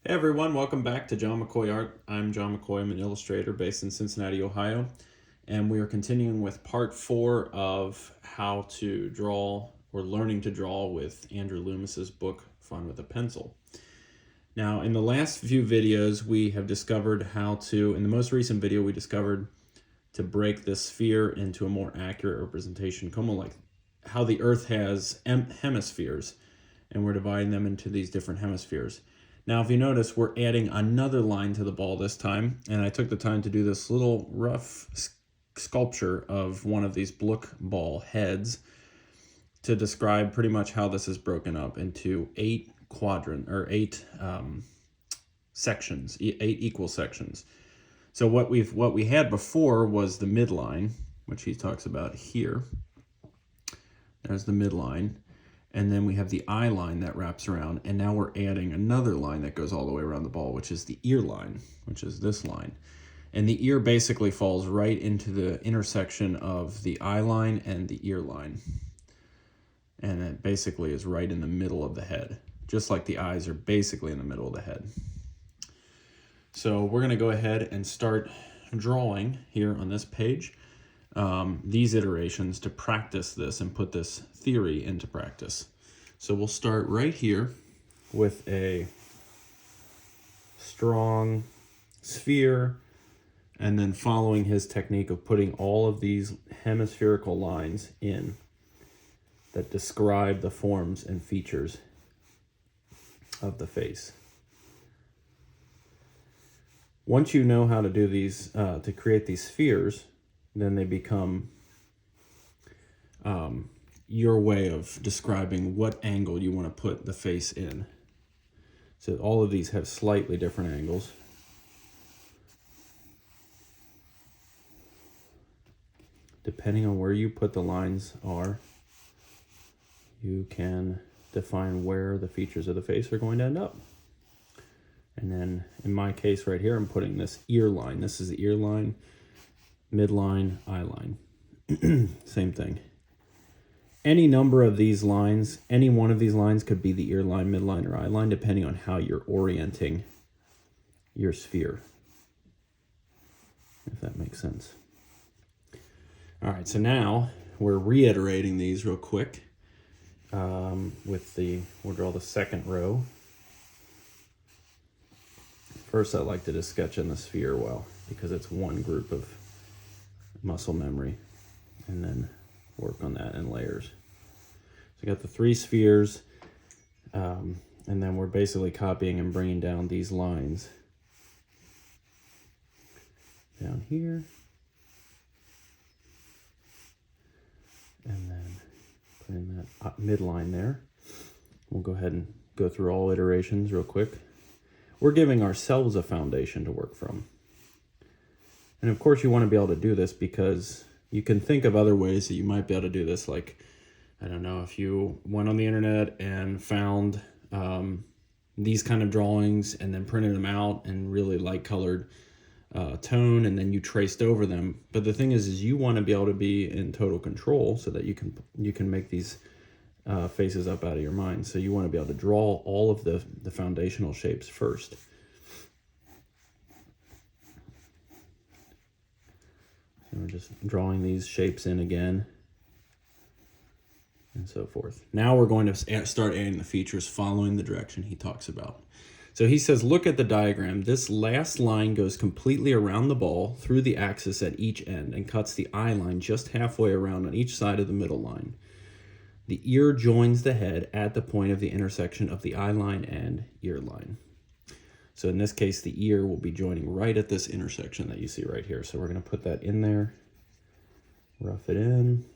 Hey everyone, welcome back to John McCoy Art. I'm John McCoy. I'm an illustrator based in Cincinnati, Ohio. And we are continuing with part 4 of how to draw or learning to draw with Andrew Loomis's book, Fun with a Pencil. Now, in the last few videos, we have discovered how to, in the most recent video, we discovered to break this sphere into a more accurate representation, kind of like how the Earth has hemispheres, and we're dividing them into these different hemispheres. Now, if you notice, we're adding another line to the ball this time, and I took the time to do this little rough sculpture of one of these Blook ball heads to describe pretty much how this is broken up into 8 sections, 8 equal sections. So what we had before was the midline, which he talks about here. There's the midline. And then we have the eye line that wraps around, and now we're adding another line that goes all the way around the ball, which is the ear line, which is this line. And the ear basically falls right into the intersection of the eye line and the ear line. And it basically is right in the middle of the head, just like the eyes are basically in the middle of the head. So we're going to go ahead and start drawing here on this page. These iterations to practice this and put this theory into practice. So we'll start right here with a strong sphere, and then following his technique of putting all of these hemispherical lines in that describe the forms and features of the face. Once you know how to do these, to create these spheres, then they become your way of describing what angle you want to put the face in. So all of these have slightly different angles. Depending on where you put the lines are, you can define where the features of the face are going to end up. And then in my case right here, I'm putting this ear line. This is the ear line, midline, eye line. Same thing. Any number of these lines, any one of these lines could be the ear line, midline, or eye line, depending on how you're orienting your sphere, if that makes sense. All right, so now we're reiterating these real quick. We'll draw the second row. First, I like to just sketch in the sphere well, because it's one group of muscle memory, and then work on that in layers. So we got the 3 spheres, and then we're basically copying and bringing down these lines down here, and then putting that midline there. We'll go ahead and go through all iterations real quick. We're giving ourselves a foundation to work from. And of course you want to be able to do this because you can think of other ways that you might be able to do this. Like, I don't know, if you went on the internet and found these kind of drawings and then printed them out in really light colored tone, and then you traced over them. But the thing is you want to be able to be in total control so that you can make these faces up out of your mind. So you want to be able to draw all of the foundational shapes first. So we're just drawing these shapes in again, and so forth. Now we're going to start adding the features following the direction he talks about. So he says, look at the diagram. This last line goes completely around the ball through the axis at each end and cuts the eye line just halfway around on each side of the middle line. The ear joins the head at the point of the intersection of the eye line and ear line. So in this case, the ear will be joining right at this intersection that you see right here. So we're going to put that in there, rough it in.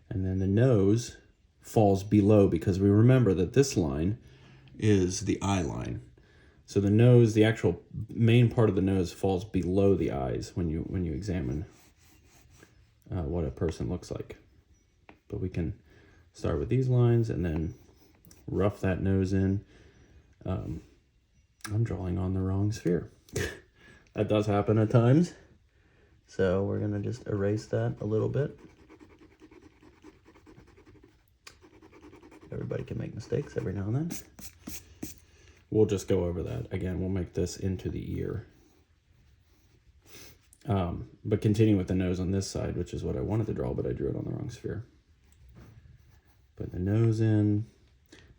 And then the nose falls below, because we remember that this line is the eye line. So the nose, the actual main part of the nose, falls below the eyes when you examine what a person looks like. But we can start with these lines and then rough that nose in. I'm drawing on the wrong sphere. That does happen at times. So we're gonna just erase that a little bit. Everybody Everybody can make mistakes every now and then. We'll just go over that. Again, we'll make this into the ear. But continue with the nose on this side, which is what I wanted to draw, but I drew it on the wrong sphere. Put the nose in.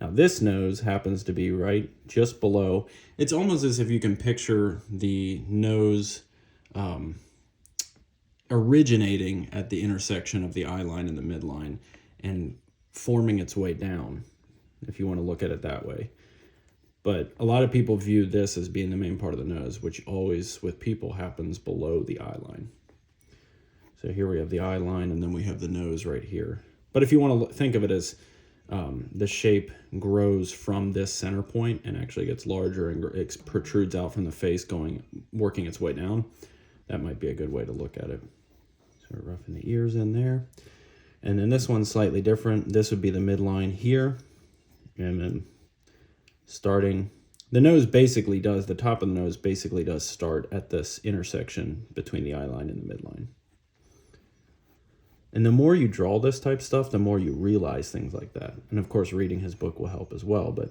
Now this nose happens to be right just below. It's almost as if you can picture the nose originating at the intersection of the eye line and the midline and forming its way down, if you want to look at it that way. But a lot of people view this as being the main part of the nose, which always with people happens below the eye line. So here we have the eye line, and then we have the nose right here. But if you want to think of it as the shape grows from this center point and actually gets larger and it protrudes out from the face, working its way down, that might be a good way to look at it. So we're roughing the ears in there. And then this one's slightly different. This would be the midline here. And then starting, the nose basically does, the top of the nose basically does start at this intersection between the eye line and the midline. And the more you draw this type stuff, the more you realize things like that. And of course, reading his book will help as well, but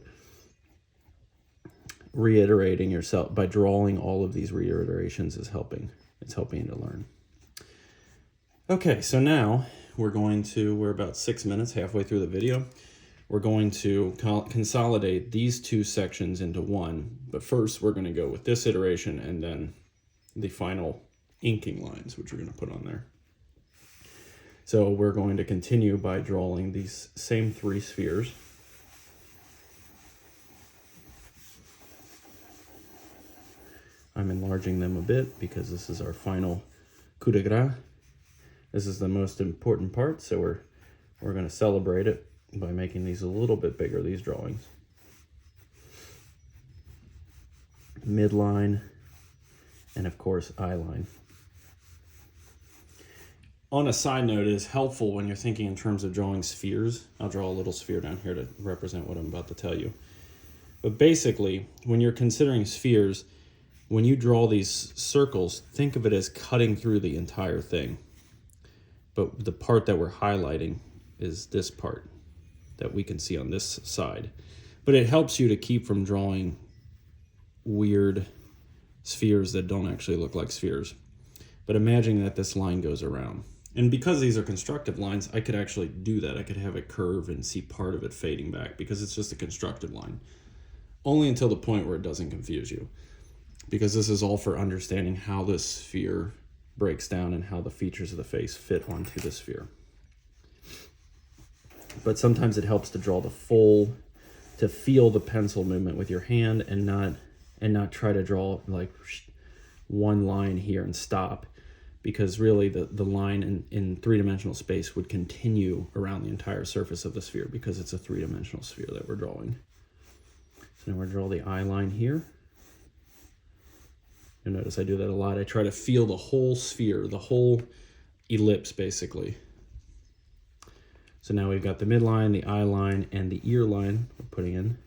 reiterating yourself by drawing all of these reiterations is helping. It's helping you to learn. Okay, so now we're about 6 minutes, halfway through the video. We're going to consolidate these two sections into one, but first we're going to go with this iteration and then the final inking lines, which we're going to put on there. So we're going to continue by drawing these same 3 spheres. I'm enlarging them a bit because this is our final coup de grace. This is the most important part, so we're going to celebrate it by making these a little bit bigger, these drawings. Midline, and of course, eye line. On a side note, it is helpful when you're thinking in terms of drawing spheres. I'll draw a little sphere down here to represent what I'm about to tell you. But basically, when you're considering spheres, when you draw these circles, think of it as cutting through the entire thing. But the part that we're highlighting is this part that we can see on this side. But it helps you to keep from drawing weird spheres that don't actually look like spheres. But imagine that this line goes around. And because these are constructive lines, I could actually do that. I could have it curve and see part of it fading back because it's just a constructive line. Only until the point where it doesn't confuse you. Because this is all for understanding how this sphere breaks down and how the features of the face fit onto the sphere. But sometimes it helps to draw to feel the pencil movement with your hand and not try to draw like one line here and stop, because really the line in three-dimensional space would continue around the entire surface of the sphere because it's a three-dimensional sphere that we're drawing. So now we're draw the eye line here. You'll notice I do that a lot. I try to feel the whole sphere, the whole ellipse basically. So now we've got the midline, the eye line, and the ear line we're putting in.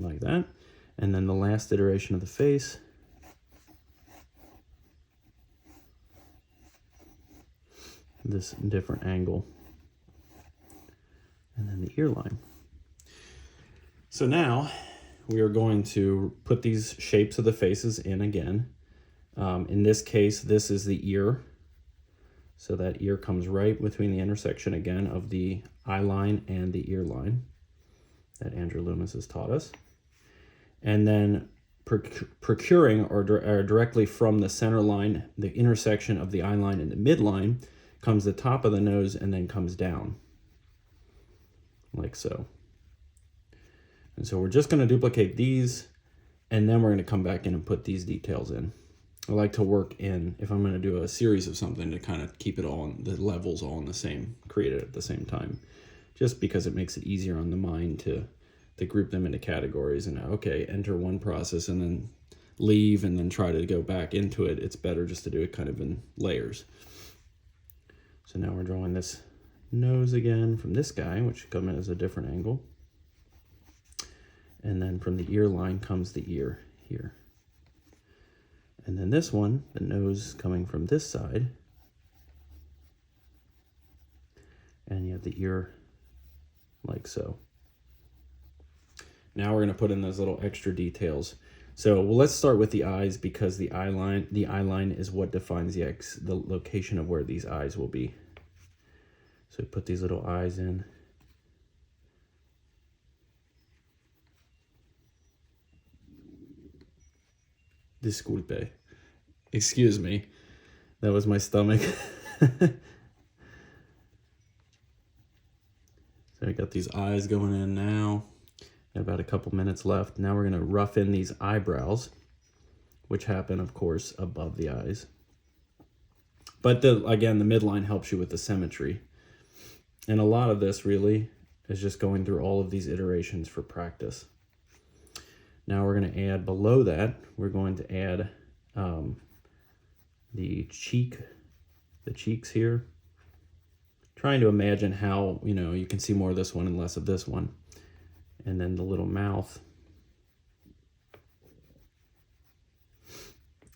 Like that. And then the last iteration of the face. This different angle. And then the ear line. So now we are going to put these shapes of the faces in again. In this case, this is the ear. So that ear comes right between the intersection again of the eye line and the ear line that Andrew Loomis has taught us. And then procuring or directly from the center line, the intersection of the eye line and the midline, comes the top of the nose and then comes down, like so. And so we're just going to duplicate these, and then we're going to come back in and put these details in. I like to work in, if I'm going to do a series of something, to kind of keep it all, the levels all in the same, create it at the same time, just because it makes it easier on the mind to group them into categories and, okay, enter one process and then leave and then try to go back into it. It's better just to do it kind of in layers. So now we're drawing this nose again from this guy, which should come in as a different angle. And then from the ear line comes the ear here. And then this one, the nose coming from this side. And you have the ear like so. Now we're going to put in those little extra details. So let's start with the eyes, because the eye line is what defines the location of where these eyes will be. So put these little eyes in. Disculpe. Excuse me. That was my stomach. So I got these eyes going in now. Got about a couple minutes left. Now we're going to rough in these eyebrows, which happen, of course, above the eyes. But again, the midline helps you with the symmetry. And a lot of this really is just going through all of these iterations for practice. Now we're going to add below that, we're going to add the cheeks here. Trying to imagine how, you can see more of this one and less of this one. And then the little mouth.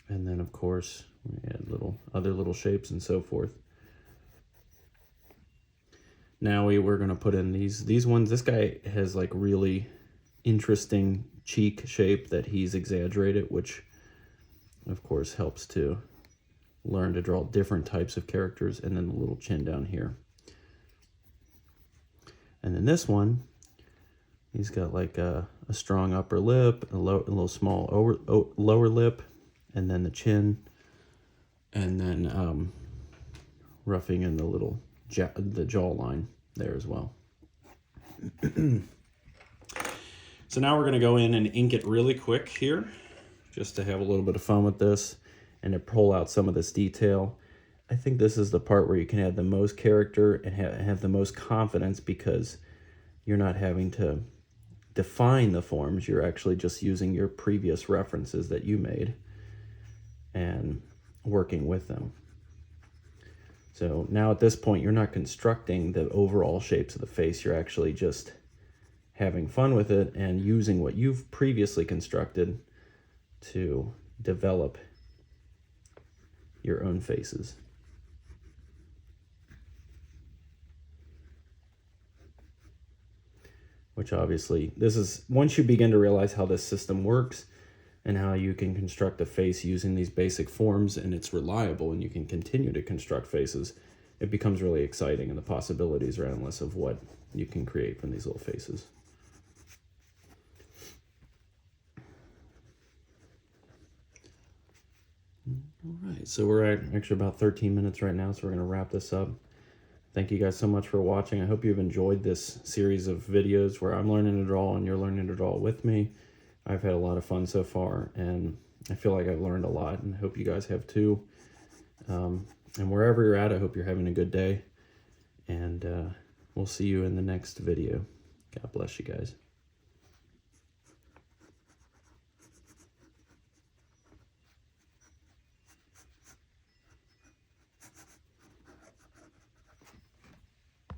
And then, of course, we add other little shapes and so forth. Now we're going to put in these ones. This guy has like really interesting cheek shape that he's exaggerated, which, of course, helps to learn to draw different types of characters. And then the little chin down here. And then this one, he's got like a strong upper lip, a little small lower lip, and then the chin, and then roughing in the jawline there as well. So now we're going to go in and ink it really quick here, just to have a little bit of fun with this and to pull out some of this detail. I think this is the part where you can have the most character and have the most confidence, because you're not having to define the forms. You're actually just using your previous references that you made and working with them. So now at this point, you're not constructing the overall shapes of the face. You're actually just having fun with it and using what you've previously constructed to develop your own faces. Which obviously, this is, once you begin to realize how this system works and how you can construct a face using these basic forms, and it's reliable and you can continue to construct faces, it becomes really exciting, and the possibilities are endless of what you can create from these little faces. All right, so we're at actually about 13 minutes right now, so we're going to wrap this up. Thank you guys so much for watching. I hope you've enjoyed this series of videos where I'm learning to draw and you're learning to draw with me. I've had a lot of fun so far, and I feel like I've learned a lot, and I hope you guys have too. And wherever you're at, I hope you're having a good day, and we'll see you in the next video. God bless you guys.